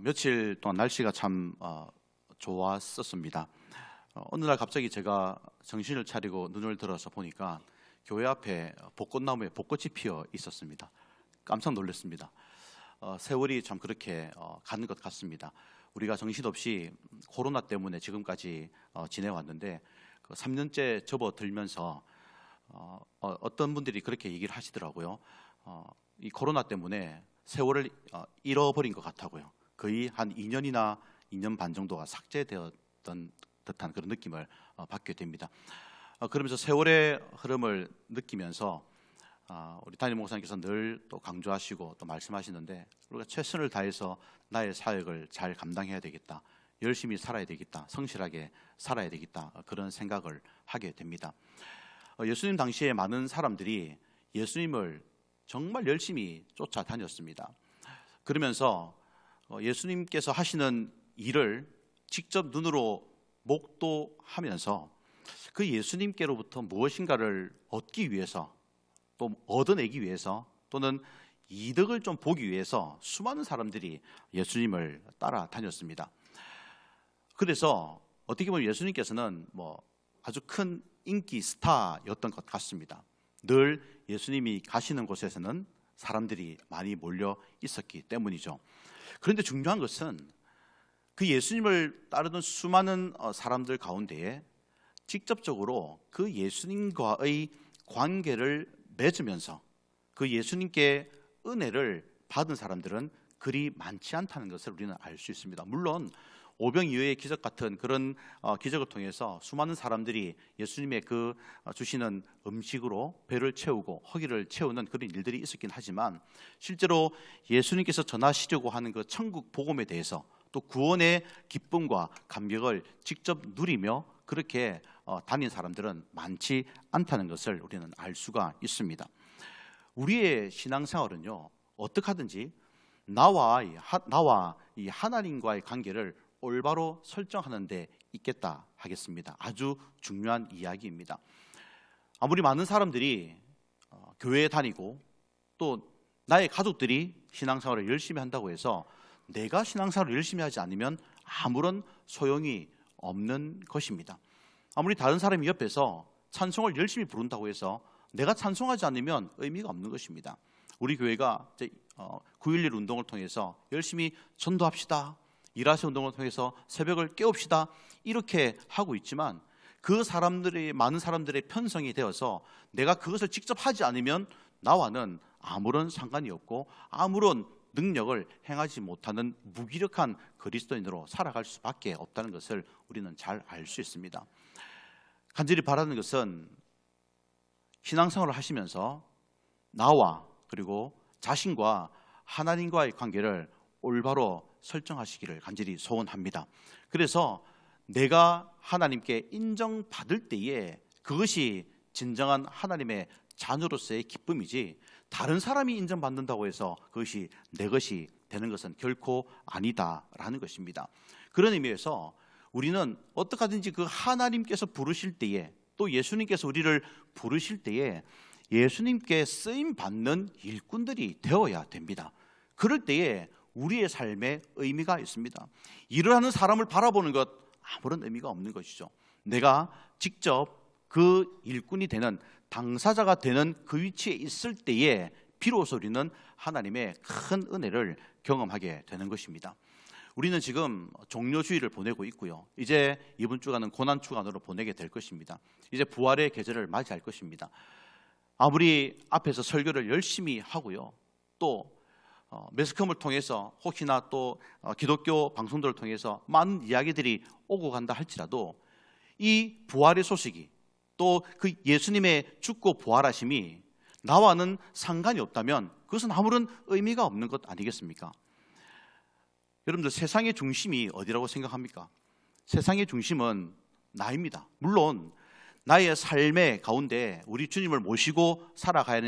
며칠 동안 날씨가 참 좋았었습니다. 어느 날 갑자기 제가 정신을 차리고 눈을 들어서 보니까 교회 앞에 벚꽃나무에 벚꽃이 피어 있었습니다. 깜짝 놀랐습니다. 세월이 참 그렇게 가는 것 같습니다. 우리가 정신없이 코로나 때문에 지금까지 지내왔는데 그 3년째 접어들면서 어떤 분들이 그렇게 얘기를 하시더라고요. 이 코로나 때문에 세월을 잃어버린 것 같다고요. 거의 한 2년 반 정도가 삭제되었던 듯한 그런 느낌을 받게 됩니다. 그러면서 세월의 흐름을 느끼면서 우리 담임 목사님께서 늘 또 강조하시고 또 말씀하시는데, 우리가 최선을 다해서 나의 사역을 잘 감당해야 되겠다, 열심히 살아야 되겠다, 성실하게 살아야 되겠다, 그런 생각을 하게 됩니다. 예수님 당시에 많은 사람들이 예수님을 정말 열심히 쫓아다녔습니다. 그러면서 예수님께서 하시는 일을 직접 눈으로 목도하면서 그 예수님께로부터 무엇인가를 얻기 위해서, 또 얻어내기 위해서, 또는 이득을 좀 보기 위해서 수많은 사람들이 예수님을 따라다녔습니다. 그래서 어떻게 보면 예수님께서는 아주 큰 인기 스타였던 것 같습니다. 늘 예수님이 가시는 곳에서는 사람들이 많이 몰려 있었기 때문이죠. 그런데 중요한 것은 그 예수님을 따르던 수많은 사람들 가운데에 직접적으로 그 예수님과의 관계를 맺으면서 그 예수님께 은혜를 받은 사람들은 그리 많지 않다는 것을 우리는 알 수 있습니다. 물론 오병이어의 기적 같은 그런 기적을 통해서 수많은 사람들이 예수님의 그 주시는 음식으로 배를 채우고 허기를 채우는 그런 일들이 있었긴 하지만, 실제로 예수님께서 전하시려고 하는 그 천국 복음에 대해서, 또 구원의 기쁨과 감격을 직접 누리며 그렇게 다닌 사람들은 많지 않다는 것을 우리는 알 수가 있습니다. 우리의 신앙생활은요, 어떻게 하든지 나와 이 하나님과의 관계를 올바로 설정하는 데 있겠다 하겠습니다. 아주 중요한 이야기입니다. 아무리 많은 사람들이 교회에 다니고 또 나의 가족들이 신앙생활을 열심히 한다고 해서 내가 신앙생활을 열심히 하지 않으면 아무런 소용이 없는 것입니다. 아무리 다른 사람이 옆에서 찬송을 열심히 부른다고 해서 내가 찬송하지 않으면 의미가 없는 것입니다. 우리 교회가 9.11 운동을 통해서 열심히 전도합시다, 일하시 운동을 통해서 새벽을 깨웁시다, 이렇게 하고 있지만 그 사람들이, 많은 사람들의 편성이 되어서 내가 그것을 직접 하지 않으면 나와는 아무런 상관이 없고 아무런 능력을 행하지 못하는 무기력한 그리스도인으로 살아갈 수밖에 없다는 것을 우리는 잘 알 수 있습니다. 간절히 바라는 것은 신앙생활을 하시면서 나와 그리고 자신과 하나님과의 관계를 올바로 설정하시기를 간절히 소원합니다. 그래서 내가 하나님께 인정받을 때에 그것이 진정한 하나님의 자녀로서의 기쁨이지, 다른 사람이 인정받는다고 해서 그것이 내 것이 되는 것은 결코 아니다라는 것입니다. 그런 의미에서 우리는 어떻게 하든지 그 하나님께서 부르실 때에, 또 예수님께서 우리를 부르실 때에 예수님께 쓰임받는 일꾼들이 되어야 됩니다. 그럴 때에 우리의 삶에 의미가 있습니다. 일을 하는 사람을 바라보는 것 아무런 의미가 없는 것이죠. 내가 직접 그 일꾼이 되는, 당사자가 되는 그 위치에 있을 때에 비로소 우리는 하나님의 큰 은혜를 경험하게 되는 것입니다. 우리는 지금 종료주일을 보내고 있고요, 이제 이번 주간은 고난주간으로 보내게 될 것입니다. 이제 부활의 계절을 맞이할 것입니다. 아무리 앞에서 설교를 열심히 하고요, 또 매스컴을 통해서 혹시나 또 기독교 방송들을 통해서 많은 이야기들이 오고 간다 할지라도 이 부활의 소식이, 또 그 예수님의 죽고 부활하심이 나와는 상관이 없다면 그것은 아무런 의미가 없는 것 아니겠습니까? 여러분들, 세상의 중심이 어디라고 생각합니까? 세상의 중심은 나입니다. 물론 나의 삶의 가운데 우리 주님을 모시고 살아가야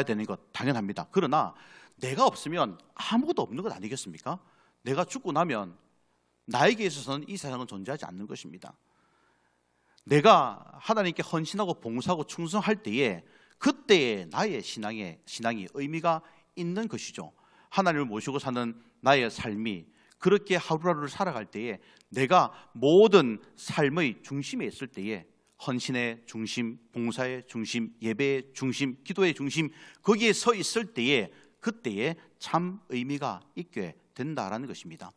되는 것 당연합니다. 그러나 내가 없으면 아무것도 없는 것 아니겠습니까? 내가 죽고 나면 나에게 있어서는 이 세상은 존재하지 않는 것입니다. 내가 하나님께 헌신하고 봉사하고 충성할 때에 그때의 나의 신앙이 의미가 있는 것이죠. 하나님을 모시고 사는 나의 삶이 그렇게 하루하루를 살아갈 때에 내가 모든 삶의 중심에 있을 때에 헌신의 중심, 봉사의 중심, 예배의 중심, 기도의 중심 거기에 서 있을 때에 그때에 참 의미가 있게 된다라는 것입니다.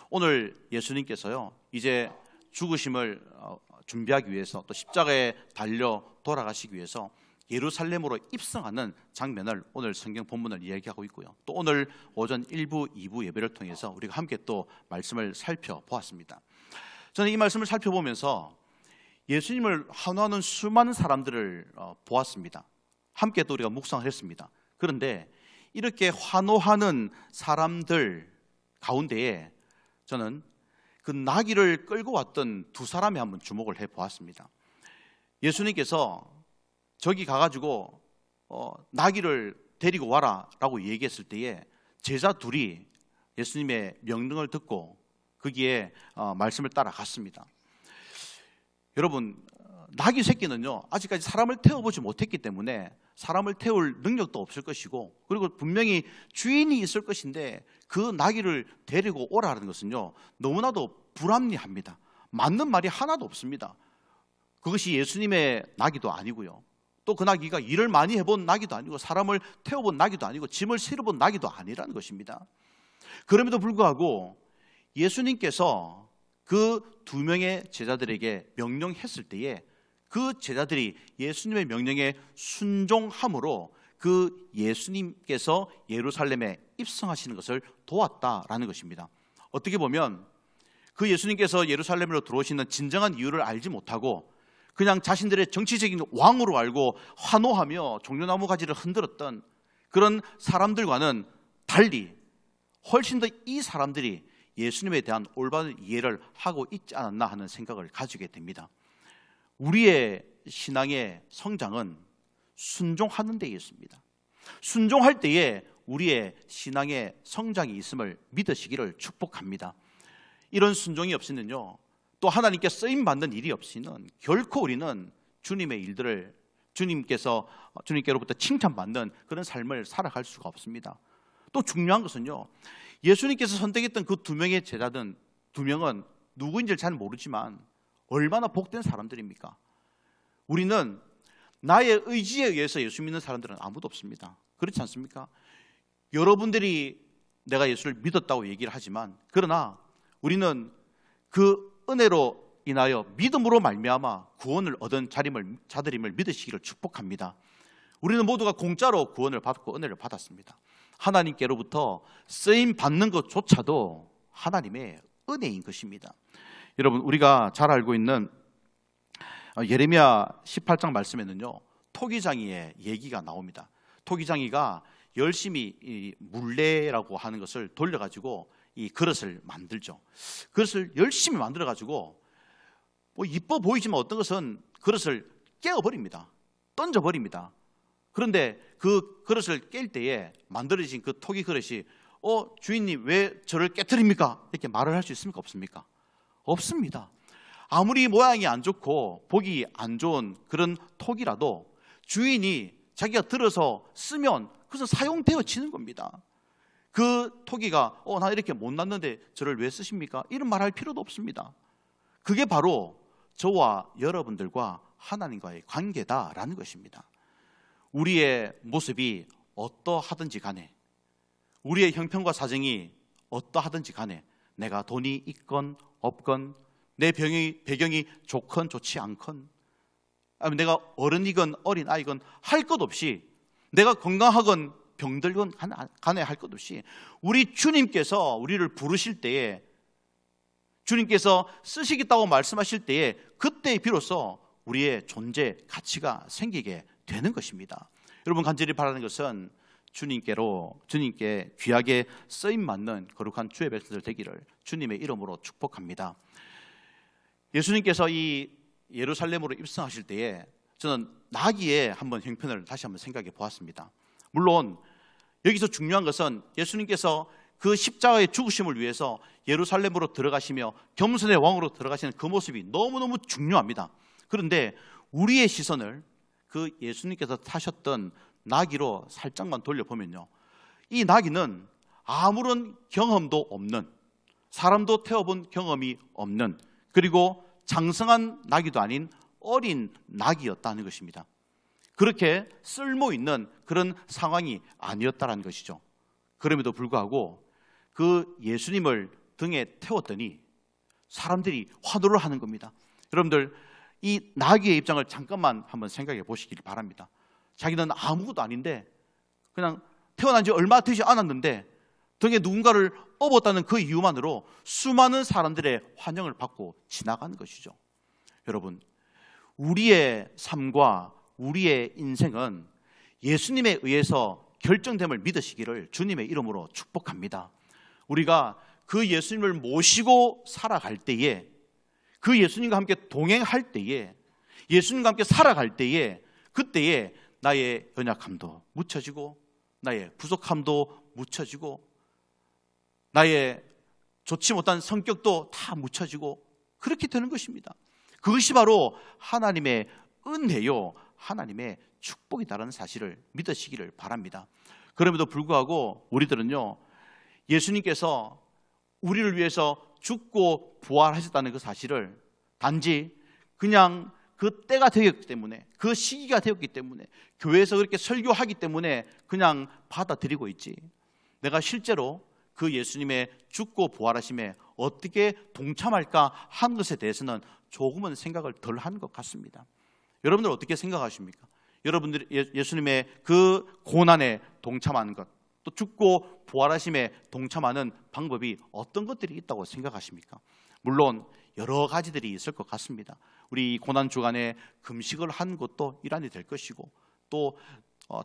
오늘 예수님께서요 이제 죽으심을 준비하기 위해서 또 십자가에 달려 돌아가시기 위해서 예루살렘으로 입성하는 장면을 오늘 성경 본문을 이야기하고 있고요. 또 오늘 오전 1부, 2부 예배를 통해서 우리가 함께 또 말씀을 살펴보았습니다. 저는 이 말씀을 살펴보면서 예수님을 환호하는 수많은 사람들을 보았습니다. 함께 또 우리가 묵상을 했습니다. 그런데 이렇게 환호하는 사람들 가운데에 저는 그 나귀를 끌고 왔던 두 사람에 한번 주목을 해보았습니다. 예수님께서 저기 가가지고 나귀를 데리고 와라 라고 얘기했을 때에 제자 둘이 예수님의 명령을 듣고 거기에 말씀을 따라갔습니다. 여러분, 나귀 새끼는요 아직까지 사람을 태워보지 못했기 때문에 사람을 태울 능력도 없을 것이고, 그리고 분명히 주인이 있을 것인데 그 나귀를 데리고 오라는 것은요 너무나도 불합리합니다. 맞는 말이 하나도 없습니다. 그것이 예수님의 나귀도 아니고요, 또 그 나귀가 일을 많이 해본 나귀도 아니고 사람을 태워본 나귀도 아니고 짐을 실어본 나귀도 아니라는 것입니다. 그럼에도 불구하고 예수님께서 그 두 명의 제자들에게 명령했을 때에 그 제자들이 예수님의 명령에 순종함으로 그 예수님께서 예루살렘에 입성하시는 것을 도왔다라는 것입니다. 어떻게 보면 그 예수님께서 예루살렘으로 들어오시는 진정한 이유를 알지 못하고 그냥 자신들의 정치적인 왕으로 알고 환호하며 종려나무 가지를 흔들었던 그런 사람들과는 달리 훨씬 더 이 사람들이 예수님에 대한 올바른 이해를 하고 있지 않았나 하는 생각을 가지게 됩니다. 우리의 신앙의 성장은 순종하는 데에 있습니다. 순종할 때에 우리의 신앙의 성장이 있음을 믿으시기를 축복합니다. 이런 순종이 없이는요 또 하나님께 쓰임받는 일이 없이는 결코 우리는 주님의 일들을 주님께로부터 칭찬받는 그런 삶을 살아갈 수가 없습니다. 또 중요한 것은요 예수님께서 선택했던 그 두 명의 제자들 두 명은 누구인지를 잘 모르지만 얼마나 복된 사람들입니까? 우리는 나의 의지에 의해서 예수 믿는 사람들은 아무도 없습니다. 그렇지 않습니까? 여러분들이 내가 예수를 믿었다고 얘기를 하지만 그러나 우리는 그 은혜로 인하여 믿음으로 말미암아 구원을 얻은 자들임을 믿으시기를 축복합니다. 우리는 모두가 공짜로 구원을 받고 은혜를 받았습니다. 하나님께로부터 쓰임 받는 것조차도 하나님의 은혜인 것입니다. 여러분, 우리가 잘 알고 있는 예레미야 18장 말씀에는요 토기장이의 얘기가 나옵니다. 토기장이가 열심히 이 물레라고 하는 것을 돌려가지고 이 그릇을 만들죠. 그릇을 열심히 만들어가지고 뭐 이뻐 보이지만 어떤 것은 그릇을 깨어버립니다. 던져버립니다. 그런데 그 그릇을 깰 때에 만들어진 그 토기 그릇이 주인님 왜 저를 깨트립니까? 이렇게 말을 할 수 있습니까? 없습니까? 없습니다. 아무리 모양이 안 좋고 보기 안 좋은 그런 톡이라도 주인이 자기가 들어서 쓰면 그것은 사용되어지는 겁니다. 그 토기가 나 이렇게 못났는데 저를 왜 쓰십니까? 이런 말 할 필요도 없습니다. 그게 바로 저와 여러분들과 하나님과의 관계다라는 것입니다. 우리의 모습이 어떠하든지 간에, 우리의 형편과 사정이 어떠하든지 간에, 내가 돈이 있건 없건, 내 배경이 좋건 좋지 않건, 아니면 내가 어른이건 어린아이건 할 것 없이, 내가 건강하건 병들건 간에 할 것 없이 우리 주님께서 우리를 부르실 때에, 주님께서 쓰시겠다고 말씀하실 때에 그때 비로소 우리의 존재 가치가 생기게 되는 것입니다. 여러분, 간절히 바라는 것은 주님께 귀하게 쓰임받는 거룩한 주의 백성들 되기를 주님의 이름으로 축복합니다. 예수님께서 이 예루살렘으로 입성하실 때에 저는 나귀의 형편을 다시 한번 생각해 보았습니다. 물론 여기서 중요한 것은 예수님께서 그 십자가의 죽으심을 위해서 예루살렘으로 들어가시며 겸손의 왕으로 들어가시는 그 모습이 너무너무 중요합니다. 그런데 우리의 시선을 그 예수님께서 타셨던 나귀로 살짝만 돌려보면요, 이 나귀는 아무런 경험도 없는, 사람도 태워본 경험이 없는, 그리고 장성한 나귀도 아닌 어린 나귀였다는 것입니다. 그렇게 쓸모있는 그런 상황이 아니었다는 것이죠. 그럼에도 불구하고 그 예수님을 등에 태웠더니 사람들이 환호를 하는 겁니다. 여러분들, 이 나귀의 입장을 잠깐만 한번 생각해 보시길 바랍니다. 자기는 아무것도 아닌데, 그냥 태어난 지 얼마 되지 않았는데 등에 누군가를 업었다는 그 이유만으로 수많은 사람들의 환영을 받고 지나가는 것이죠. 여러분, 우리의 삶과 우리의 인생은 예수님에 의해서 결정됨을 믿으시기를 주님의 이름으로 축복합니다. 우리가 그 예수님을 모시고 살아갈 때에, 그 예수님과 함께 동행할 때에, 예수님과 함께 살아갈 때에, 그때에 나의 연약함도 묻혀지고, 나의 부족함도 묻혀지고, 나의 좋지 못한 성격도 다 묻혀지고, 그렇게 되는 것입니다. 그것이 바로 하나님의 은혜요, 하나님의 축복이다라는 사실을 믿으시기를 바랍니다. 그럼에도 불구하고 우리들은요, 예수님께서 우리를 위해서 죽고 부활하셨다는 그 사실을 단지 그냥 그 때가 되었기 때문에, 그 시기가 되었기 때문에, 교회에서 그렇게 설교하기 때문에 그냥 받아들이고 있지, 내가 실제로 그 예수님의 죽고 부활하심에 어떻게 동참할까 하는 것에 대해서는 조금은 생각을 덜 하는 것 같습니다. 여러분들 어떻게 생각하십니까? 여러분들이 예수님의 그 고난에 동참하는 것, 또 죽고 부활하심에 동참하는 방법이 어떤 것들이 있다고 생각하십니까? 물론 여러 가지들이 있을 것 같습니다. 우리 고난 주간에 금식을 한 것도 일환이 될 것이고, 또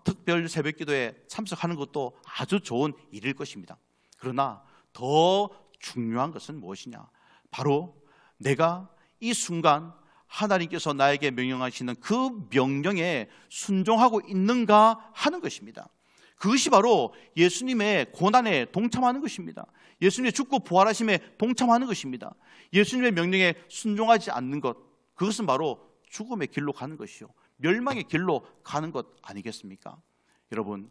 특별 새벽기도에 참석하는 것도 아주 좋은 일일 것입니다. 그러나 더 중요한 것은 무엇이냐? 바로 내가 이 순간 하나님께서 나에게 명령하시는 그 명령에 순종하고 있는가 하는 것입니다. 그것이 바로 예수님의 고난에 동참하는 것입니다. 예수님의 죽고 부활하심에 동참하는 것입니다. 예수님의 명령에 순종하지 않는 것, 그것은 바로 죽음의 길로 가는 것이요, 멸망의 길로 가는 것 아니겠습니까? 여러분,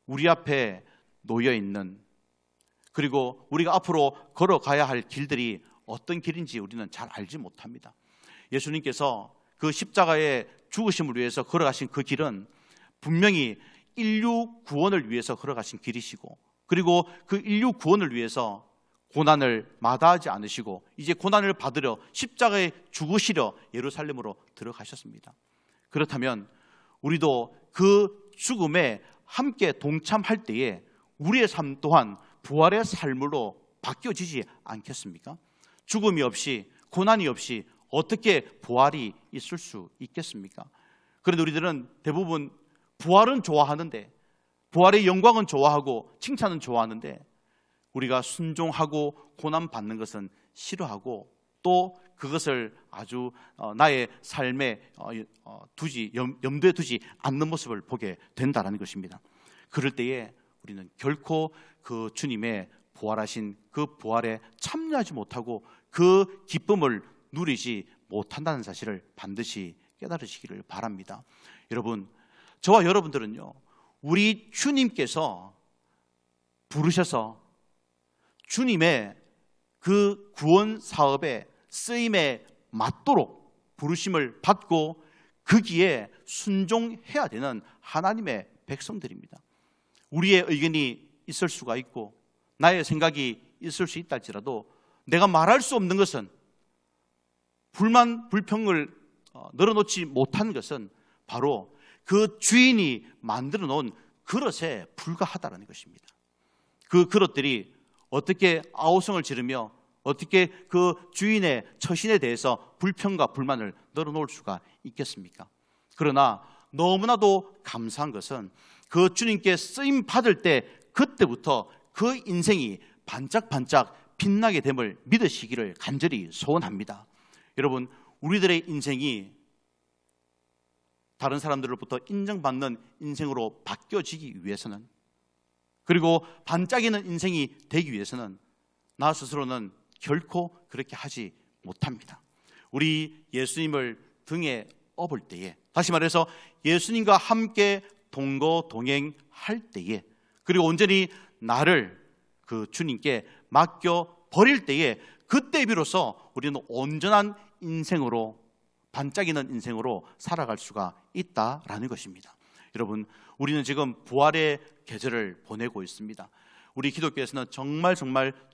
우리 앞에 놓여 있는, 그리고 우리가 앞으로 걸어가야 할 길들이 어떤 길인지 우리는 잘 알지 못합니다. 예수님께서 그 십자가의 죽으심을 위해서 걸어가신 그 길은 분명히 인류 구원을 위해서 걸어가신 길이시고, 그리고 그 인류 구원을 위해서 고난을 마다하지 않으시고 이제 고난을 받으려 십자가에 죽으시려 예루살렘으로 들어가셨습니다. 그렇다면 우리도 그 죽음에 함께 동참할 때에 우리의 삶 또한 부활의 삶으로 바뀌어지지 않겠습니까? 죽음이 없이, 고난이 없이 어떻게 부활이 있을 수 있겠습니까? 그런데 우리들은 대부분 부활은 좋아하는데, 부활의 영광은 좋아하고 칭찬은 좋아하는데, 우리가 순종하고 고난 받는 것은 싫어하고, 또 그것을 아주 나의 삶에 염두에 두지 않는 모습을 보게 된다는 것입니다. 그럴 때에 우리는 결코 그 주님의 부활하신 그 부활에 참여하지 못하고 그 기쁨을 누리지 못한다는 사실을 반드시 깨달으시기를 바랍니다. 여러분, 저와 여러분들은요, 우리 주님께서 부르셔서 주님의 그 구원 사업에 쓰임에 맞도록 부르심을 받고 거기에 순종해야 되는 하나님의 백성들입니다. 우리의 의견이 있을 수가 있고 나의 생각이 있을 수 있다 할지라도 내가 말할 수 없는 것은, 불만 불평을 늘어놓지 못한 것은 바로 그 주인이 만들어 놓은 그릇에 불과하다는 것입니다. 그 그릇들이 어떻게 아우성을 지르며 어떻게 그 주인의 처신에 대해서 불평과 불만을 늘어놓을 수가 있겠습니까? 그러나 너무나도 감사한 것은 그 주님께 쓰임 받을 때 그때부터 그 인생이 반짝반짝 빛나게 됨을 믿으시기를 간절히 소원합니다. 여러분, 우리들의 인생이 다른 사람들로부터 인정받는 인생으로 바뀌어지기 위해서는, 그리고 반짝이는 인생이 되기 위해서는 나 스스로는 결코 그렇게 하지 못합니다. 우리 예수님을 등에 업을 때에, 다시 말해서 예수님과 함께 동거 동행할 때에, 그리고 온전히 나를 그 주님께 맡겨 버릴 때에 그때 비로소 우리는 온전한 인생으로, 반짝이는 인생으로 살아갈 수가 있다라는 것입니다. 여러분, 우리는 지금 부활의 계절을 보내고 있습니다. 우리 기독교에서는 정말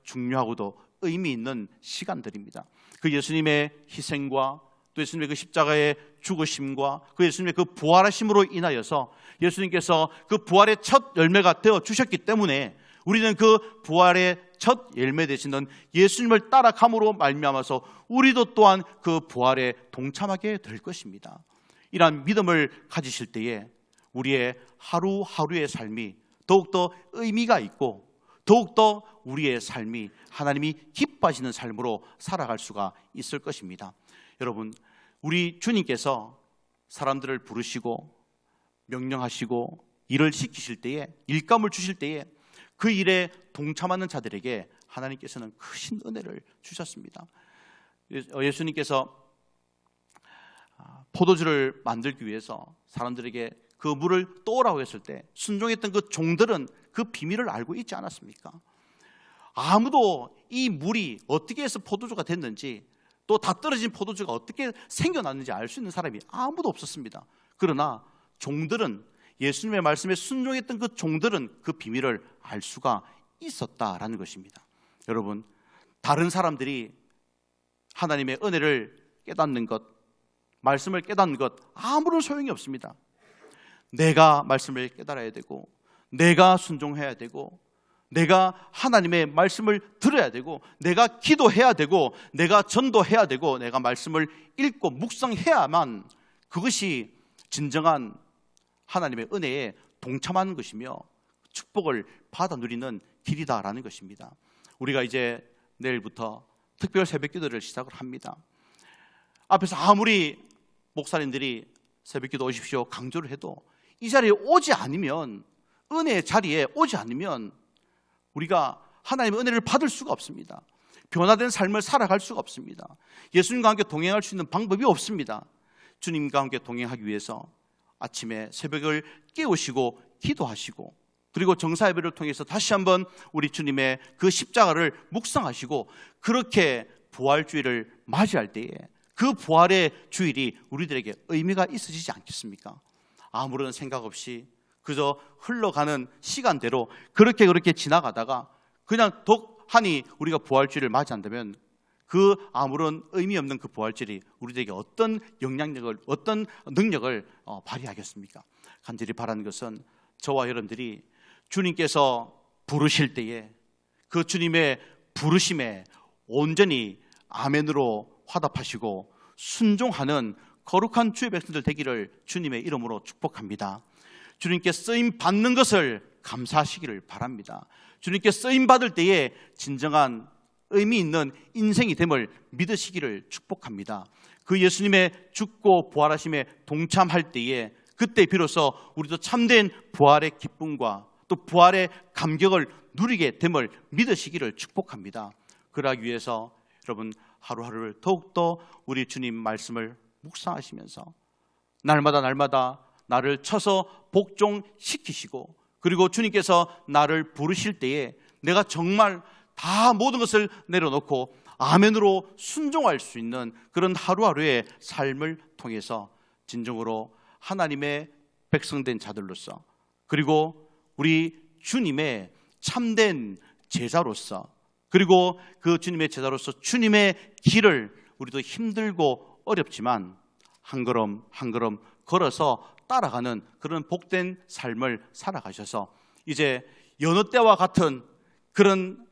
중요하고도 의미 있는 시간들입니다. 그 예수님의 희생과 또 예수님의 그 십자가의 죽으심과 그 예수님의 그 부활하심으로 인하여서 예수님께서 그 부활의 첫 열매가 되어 주셨기 때문에 우리는 그 부활의 첫 열매 되시는 예수님을 따라감으로 말미암아서 우리도 또한 그 부활에 동참하게 될 것입니다. 이러한 믿음을 가지실 때에 우리의 하루하루의 삶이 더욱더 의미가 있고 더욱더 우리의 삶이 하나님이 기뻐하시는 삶으로 살아갈 수가 있을 것입니다. 여러분, 우리 주님께서 사람들을 부르시고 명령하시고 일을 시키실 때에, 일감을 주실 때에 그 일에 동참하는 자들에게 하나님께서는 크신 은혜를 주셨습니다. 예수님께서 포도주를 만들기 위해서 사람들에게 그 물을 떠오라고 했을 때 순종했던 그 종들은 그 비밀을 알고 있지 않았습니까? 아무도 이 물이 어떻게 해서 포도주가 됐는지, 또 다 떨어진 포도주가 어떻게 생겨났는지 알 수 있는 사람이 아무도 없었습니다. 그러나 종들은, 예수님의 말씀에 순종했던 그 종들은 그 비밀을 알 수가 있었다라는 것입니다. 여러분, 다른 사람들이 하나님의 은혜를 깨닫는 것, 말씀을 깨닫는 것 아무런 소용이 없습니다. 내가 말씀을 깨달아야 되고, 내가 순종해야 되고, 내가 하나님의 말씀을 들어야 되고, 내가 기도해야 되고, 내가 전도해야 되고, 내가 말씀을 읽고 묵상해야만 그것이 진정한 하나님의 은혜에 동참하는 것이며 축복을 받아 누리는 길이다라는 것입니다. 우리가 이제 내일부터 특별 새벽기도를 시작을 합니다. 앞에서 아무리 목사님들이 새벽기도 오십시오 강조를 해도 이 자리에 오지 않으면, 은혜의 자리에 오지 않으면 우리가 하나님의 은혜를 받을 수가 없습니다. 변화된 삶을 살아갈 수가 없습니다. 예수님과 함께 동행할 수 있는 방법이 없습니다. 주님과 함께 동행하기 위해서 아침에 새벽을 깨우시고 기도하시고, 그리고 정사예배를 통해서 다시 한번 우리 주님의 그 십자가를 묵상하시고, 그렇게 부활주일을 맞이할 때에 그 부활의 주일이 우리들에게 의미가 있어지지 않겠습니까? 아무런 생각 없이 그저 흘러가는 시간대로 그렇게 지나가다가 그냥 독하니 우리가 부활주일을 맞이한다면 그 아무런 의미 없는 그 부활절이 우리에게 어떤 영향력을, 어떤 능력을 발휘하겠습니까? 간절히 바라는 것은 저와 여러분들이 주님께서 부르실 때에 그 주님의 부르심에 온전히 아멘으로 화답하시고 순종하는 거룩한 주의 백성들 되기를 주님의 이름으로 축복합니다. 주님께 쓰임 받는 것을 감사하시기를 바랍니다. 주님께 쓰임 받을 때에 진정한 의미 있는 인생이 됨을 믿으시기를 축복합니다. 그 예수님의 죽고 부활하심에 동참할 때에 그때 비로소 우리도 참된 부활의 기쁨과 또 부활의 감격을 누리게 됨을 믿으시기를 축복합니다. 그러기 위해서 여러분 하루하루를 더욱더 우리 주님 말씀을 묵상하시면서 날마다 나를 쳐서 복종시키시고, 그리고 주님께서 나를 부르실 때에 내가 정말 다 모든 것을 내려놓고 아멘으로 순종할 수 있는 그런 하루하루의 삶을 통해서 진정으로 하나님의 백성된 자들로서, 그리고 우리 주님의 참된 제자로서, 그리고 그 주님의 제자로서 주님의 길을 우리도 힘들고 어렵지만 한 걸음 한 걸음 걸어서 따라가는 그런 복된 삶을 살아가셔서 이제 여느 때와 같은 그런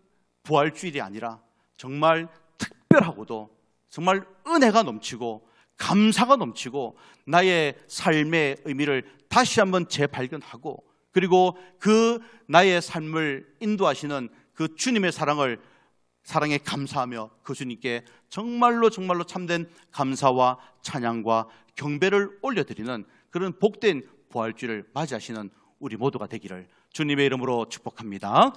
부활주일이 아니라 정말 특별하고도 정말 은혜가 넘치고 감사가 넘치고 나의 삶의 의미를 다시 한번 재발견하고, 그리고 그 나의 삶을 인도하시는 그 주님의 사랑에 감사하며 그 주님께 정말로 참된 감사와 찬양과 경배를 올려드리는 그런 복된 부활주일을 맞이하시는 우리 모두가 되기를 주님의 이름으로 축복합니다.